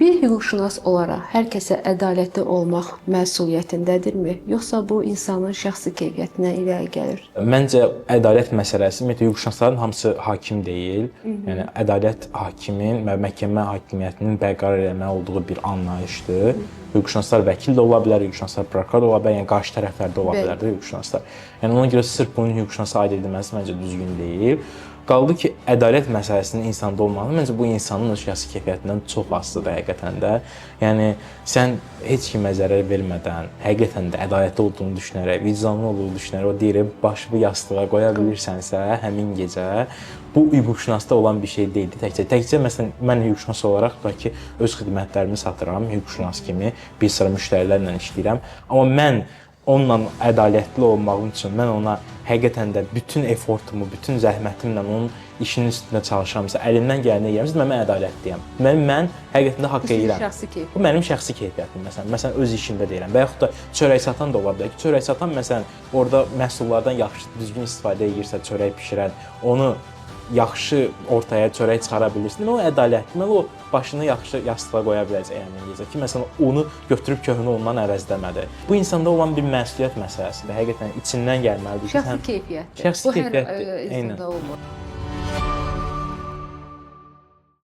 Bir hüquqşünas olaraq hər kəsə ədalətli olmaq məsuliyyətindədirmi, yoxsa bu insanın şəxsi keyfiyyətinə irəli gəlir? Məncə ədalət məsələsi ümumiyyətlə hüquqşünasların hamısı hakim deyil. Yəni ədalət hakimin və məhkəmə hakimiyyətinin bərqərar etməli olduğu bir anlayışdır. Hüquqşünaslar vəkil də ola bilər, hüquqşünaslar prokuror da ola bilər, yəni qarşı tərəflərdə ola bilər də hüquqşünaslar. Yəni ona görə sırf bunun hüquqşünasa aid edilməsi məncə düzgün deyil. Qaldı ki, ədalət məsələsinin insanda olmalı. Məncə bu insanın öz şəxsi keyfiyyətindən çox asılıdır həqiqətən də. Yəni sən heç kimə zərər vermədən, həqiqətən də ədalətli olduğunu düşünərək, vicdanlı olduğunu düşünərək o deyir, başını yastığa qoya bilirsənsə, həmin gecə bu hüquqşünasda olan bir şey deyildi. Təkcə məsələn mən hüquqşünas olaraq da ki, öz xidmətlərimi satıram, hüquqşünas kimi bir sıra müştərilərlə işləyirəm. Amma mən onunla ədalətli olmağım üçün mən ona həqiqətən də bütün efortumu, bütün zəhmətimlə onun işinin üstündə çalışıramsa, əlimdən gələni edirəmsə, mən ədalətliyəm. Mən həqiqətən də haqq edirəm. Bu mənim şəxsi keyfiyyətim məsələn öz işimdə deyirəm. Və yaxud da çörək satan da ola bilər ki, çörək satan məsələn orada məhsullardan yaxşı, düzgün istifadə edirsə, çörək bişirən, onu yaxşı ortaya çörək çıxara bilirsin. Deməli o ədalətli. Deməli o başını yaxşı yastığa qoya biləcək həmin gecə ki, məsələn onu götürüb köhnə ondan əvəzləmədi. Bu insanda olan bir məsuliyyət məsələsidir. Həqiqətən içindən gəlməlidir ki, Şəxsi keyfiyyətdir. Şəxsi Bu hər keyfiyyətdir. insanda olmur.